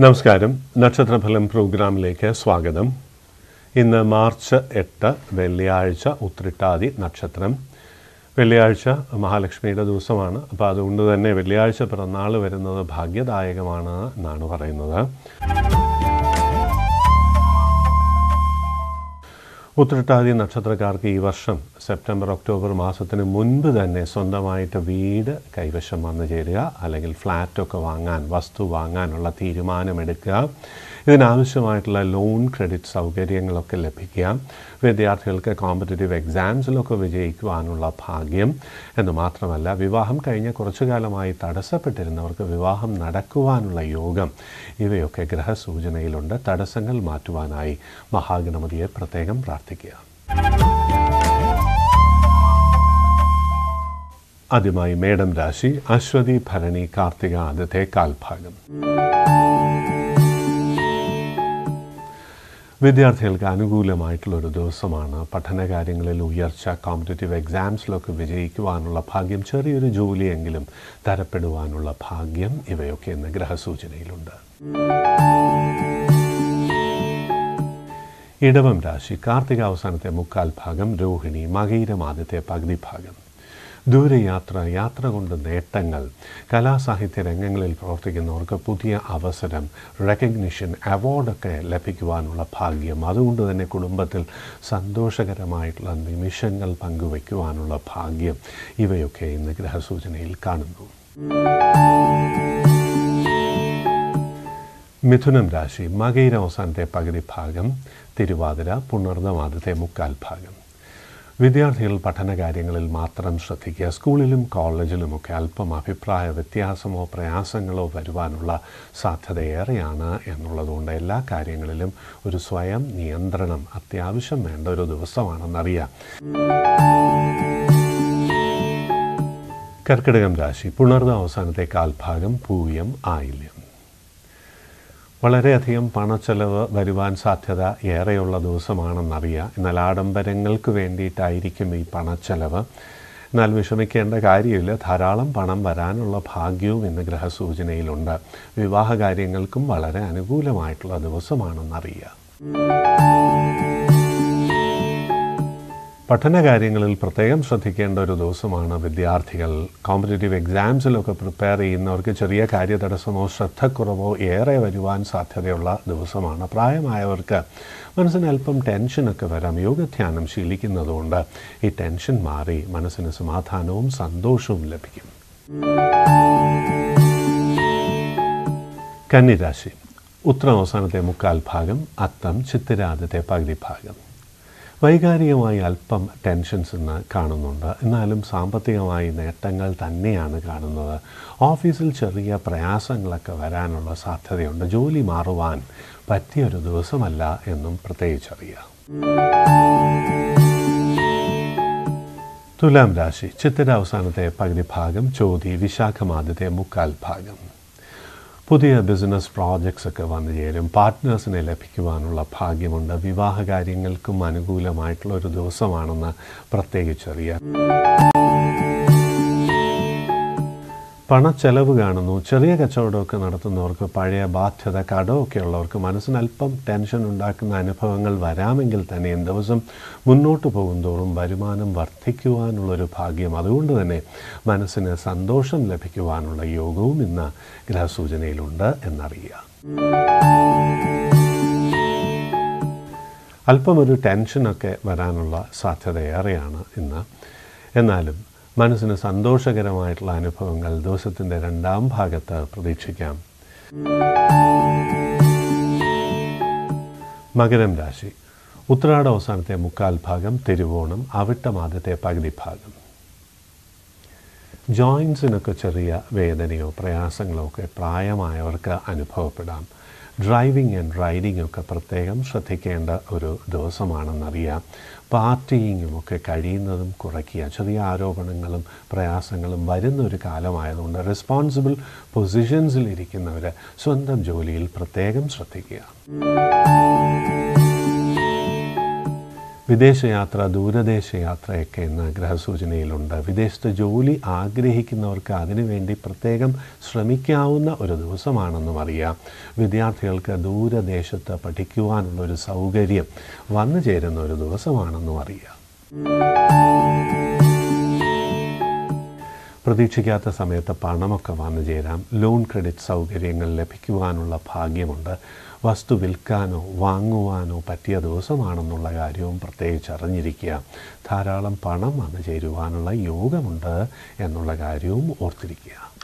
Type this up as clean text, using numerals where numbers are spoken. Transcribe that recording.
നമസ്കാരം. നക്ഷത്രഫലം പ്രോഗ്രാമിലേക്ക് സ്വാഗതം. ഇന്ന് മാർച്ച് 8 വെള്ളിയാഴ്ച, ഉത്രട്ടാതി നക്ഷത്രം. വെള്ളിയാഴ്ച മഹാലക്ഷ്മിയുടെ ദിവസമാണ്. അപ്പോൾ അതുകൊണ്ട് തന്നെ വെള്ളിയാഴ്ച പിറന്നാൾ വരുന്നത് ഭാഗ്യദായകമാണ് എന്നാണ് പറയുന്നത്. ഉത്രട്ടാതി നക്ഷത്രക്കാർക്ക് ഈ വർഷം സെപ്റ്റംബർ ഒക്ടോബർ മാസത്തിന് മുൻപ് തന്നെ സ്വന്തമായിട്ട് വീട് കൈവശം വന്നു ചേരുക, അല്ലെങ്കിൽ ഫ്ലാറ്റൊക്കെ വാങ്ങാൻ, വസ്തു വാങ്ങാനുള്ള തീരുമാനമെടുക്കുക. ഇതിനാവശ്യമായിട്ടുള്ള ലോൺ ക്രെഡിറ്റ് സൗകര്യങ്ങളൊക്കെ ലഭിക്കുക. വിദ്യാർത്ഥികൾക്ക് കോമ്പറ്റേറ്റീവ് എക്സാംസിലൊക്കെ വിജയിക്കുവാനുള്ള ഭാഗ്യം എന്ന് മാത്രമല്ല, വിവാഹം കഴിഞ്ഞ കുറച്ചു കാലമായി തടസ്സപ്പെട്ടിരുന്നവർക്ക് വിവാഹം നടക്കുവാനുള്ള യോഗം, ഇവയൊക്കെ ഗ്രഹസൂചനയിലുണ്ട്. തടസ്സങ്ങൾ മാറ്റുവാനായി മഹാഗണപതിയെ പ്രത്യേകം പ്രാർത്ഥിക്കുക. ആദ്യമായി മേടം രാശി. അശ്വതി, ഭരണി, കാർത്തിക ആദ്യത്തെ കാൽഭാഗം. വിദ്യാർത്ഥികൾക്ക് അനുകൂലമായിട്ടുള്ളൊരു ദിവസമാണ്. പഠനകാര്യങ്ങളിൽ ഉയർച്ച, കോമ്പറ്റേറ്റീവ് എക്സാംസിലൊക്കെ വിജയിക്കുവാനുള്ള ഭാഗ്യം, ചെറിയൊരു ജോലിയെങ്കിലും തരപ്പെടുവാനുള്ള ഭാഗ്യം, ഇവയൊക്കെ ഇന്ന് ഗ്രഹസൂചനയിലുണ്ട്. ഇടവം രാശി. കാർത്തിക അവസാനത്തെ മുക്കാൽ ഭാഗം, രോഹിണി, മകയിരം ആദ്യത്തെ പകുതി ഭാഗം. ദൂരയാത്ര, യാത്ര കൊണ്ട് നേട്ടങ്ങൾ, കലാസാഹിത്യ രംഗങ്ങളിൽ പ്രവർത്തിക്കുന്നവർക്ക് പുതിയ അവസരം, റെക്കഗ്നിഷൻ, അവാർഡൊക്കെ ലഭിക്കുവാനുള്ള ഭാഗ്യം. അതുകൊണ്ട് തന്നെ കുടുംബത്തിൽ സന്തോഷകരമായിട്ടുള്ള നിമിഷങ്ങൾ പങ്കുവയ്ക്കുവാനുള്ള ഭാഗ്യം, ഇവയൊക്കെ ഇന്ന് ഗ്രഹസൂചനയിൽ കാണുന്നു. മിഥുനം രാശി. മകയിരം അവസാനത്തെ പകുതി ഭാഗം, തിരുവാതിര, പുണർദം ആദ്യത്തെ മുക്കാൽ ഭാഗം. വിദ്യാർത്ഥികൾ പഠനകാര്യങ്ങളിൽ മാത്രം ശ്രദ്ധിക്കുക. സ്കൂളിലും കോളേജിലുമൊക്കെ അല്പം അഭിപ്രായ വ്യത്യാസമോ പ്രയാസങ്ങളോ വരുവാനുള്ള സാധ്യതയേറെയാണ് എന്നുള്ളതുകൊണ്ട് എല്ലാ കാര്യങ്ങളിലും ഒരു സ്വയം നിയന്ത്രണം അത്യാവശ്യം വേണ്ട ഒരു ദിവസമാണെന്നറിയാം. കർക്കിടകം രാശി. പുണർദം അവസാനത്തെ കാൽഭാഗം, പൂയം, ആയില്യം. വളരെയധികം പണച്ചെലവ് വരുവാൻ സാധ്യത ഏറെയുള്ള ദിവസമാണെന്നറിയാം. എന്നാൽ ആഡംബരങ്ങൾക്ക് വേണ്ടിയിട്ടായിരിക്കും ഈ പണച്ചെലവ്. എന്നാൽ വിഷമിക്കേണ്ട കാര്യമില്ല. ധാരാളം പണം വരാനുള്ള ഭാഗ്യവും ഇന്ന് ഗ്രഹസൂചനയിലുണ്ട്. വിവാഹകാര്യങ്ങൾക്കും വളരെ അനുകൂലമായിട്ടുള്ള ദിവസമാണെന്നറിയാം. പഠനകാര്യങ്ങളിൽ പ്രത്യേകം ശ്രദ്ധിക്കേണ്ട ഒരു ദിവസമാണ് വിദ്യാർത്ഥികൾ. കോമ്പറ്റേറ്റീവ് എക്സാംസിലൊക്കെ പ്രിപ്പയർ ചെയ്യുന്നവർക്ക് ചെറിയ കാര്യതടസ്സമോ ശ്രദ്ധക്കുറവോ ഏറെ വരുവാൻ സാധ്യതയുള്ള ദിവസമാണ്. പ്രായമായവർക്ക് മനസ്സിന് അല്പം ടെൻഷനൊക്കെ വരാം. യോഗധ്യാനം ശീലിക്കുന്നതുകൊണ്ട് ഈ ടെൻഷൻ മാറി മനസ്സിന് സമാധാനവും സന്തോഷവും ലഭിക്കും. കന്നിരാശി. ഉത്രം അവസാനത്തെ മുക്കാൽ ഭാഗം, അത്തം, ചിത്തിര ആദ്യത്തെ പകുതി ഭാഗം. വൈകാരികമായി അല്പം ടെൻഷൻസ് ഇന്ന് കാണുന്നുണ്ട്. എന്നാലും സാമ്പത്തികമായി നേട്ടങ്ങൾ തന്നെയാണ് കാണുന്നത്. ഓഫീസിൽ ചെറിയ പ്രയാസങ്ങളൊക്കെ വരാനുള്ള സാധ്യതയുണ്ട്. ജോലി മാറുവാൻ പറ്റിയൊരു ദിവസമല്ല എന്നും പ്രത്യേകിച്ചറിയാം. തുലാം രാശി. ചിത്തിര അവസാനത്തെ പകുതി ഭാഗം, ചോതി, വിശാഖം ആദ്യത്തെ മുക്കാൽ ഭാഗം. പുതിയ ബിസിനസ് പ്രോജക്ട്സ് ഒക്കെ വന്നു ചേരും. പാർട്ട്നേഴ്സിനെ ലഭിക്കുവാനുള്ള ഭാഗ്യമുണ്ട്. വിവാഹകാര്യങ്ങൾക്കും അനുകൂലമായിട്ടുള്ള ഒരു ദിവസമാണെന്ന് പ്രത്യേകിച്ചറിയാം. പണച്ചെലവ് കാണുന്നു. ചെറിയ കച്ചവടമൊക്കെ നടത്തുന്നവർക്ക്, പഴയ ബാധ്യത, കടമൊക്കെ ഉള്ളവർക്ക് മനസ്സിന് അല്പം ടെൻഷൻ ഉണ്ടാക്കുന്ന അനുഭവങ്ങൾ വരാമെങ്കിൽ തന്നെയും ദിവസം മുന്നോട്ട് പോകുന്തോറും വരുമാനം വർദ്ധിക്കുവാനുള്ളൊരു ഭാഗ്യം. അതുകൊണ്ട് തന്നെ മനസ്സിന് സന്തോഷം ലഭിക്കുവാനുള്ള യോഗവും ഇന്ന് ഗ്രഹസൂചനയിലുണ്ട് എന്നറിയാം. അല്പം ഒരു ടെൻഷനൊക്കെ വരാനുള്ള സാധ്യത ഏറെയാണ് ഇന്ന്. എന്നാലും മനസ്സിന് സന്തോഷകരമായിട്ടുള്ള അനുഭവങ്ങൾ ദിവസത്തിൻ്റെ രണ്ടാം ഭാഗത്ത് പ്രതീക്ഷിക്കാം. മകരം രാശി. ഉത്രാട അവസാനത്തെ മുക്കാൽ ഭാഗം, തിരുവോണം, അവിട്ടം ആദ്യത്തെ പകുതി ഭാഗം. ജോയിൻസിനൊക്കെ ചെറിയ വേദനയോ പ്രയാസങ്ങളോ ഒക്കെ പ്രായമായവർക്ക് അനുഭവപ്പെടാം. ഡ്രൈവിംഗ് ആൻഡ് റൈഡിംഗ് ഒക്കെ പ്രത്യേകം ശ്രദ്ധിക്കേണ്ട ഒരു ദിവസമാണെന്നറിയാം. പാർട്ടിയിങ്ങുമൊക്കെ കഴിയുന്നതും കുറയ്ക്കുക. ചെറിയ ആരോപണങ്ങളും പ്രയാസങ്ങളും വരുന്നൊരു കാലമായതുകൊണ്ട് റെസ്പോൺസിബിൾ പൊസിഷൻസിലിരിക്കുന്നവർ സ്വന്തം ജോലിയിൽ പ്രത്യേകം ശ്രദ്ധിക്കുക. വിദേശയാത്ര, ദൂരദേശയാത്രയൊക്കെ ഇന്ന് ഗ്രഹസൂചനയിലുണ്ട്. വിദേശത്ത് ജോലി ആഗ്രഹിക്കുന്നവർക്ക് അതിനുവേണ്ടി പ്രത്യേകം ശ്രമിക്കാവുന്ന ഒരു ദിവസമാണെന്നും അറിയാം. വിദ്യാർത്ഥികൾക്ക് ദൂരദേശത്ത് പഠിക്കുവാനുള്ളൊരു സൗകര്യം വന്നു ചേരുന്ന ഒരു ദിവസമാണെന്നും അറിയാം. പ്രതീക്ഷിക്കാത്ത സമയത്ത് പണമൊക്കെ വന്നു ചേരാം. ലോൺ ക്രെഡിറ്റ് സൗകര്യങ്ങൾ ലഭിക്കുവാനുള്ള ഭാഗ്യമുണ്ട്. വസ്തു വിൽക്കാനോ വാങ്ങുവാനോ പറ്റിയ ദിവസമാണെന്നുള്ള കാര്യവും പ്രത്യേകിച്ച് അറിഞ്ഞിരിക്കുക. ധാരാളം പണം വന്നു ചേരുവാനുള്ള യോഗമുണ്ട് എന്നുള്ള കാര്യവും ഓർത്തിരിക്കുക.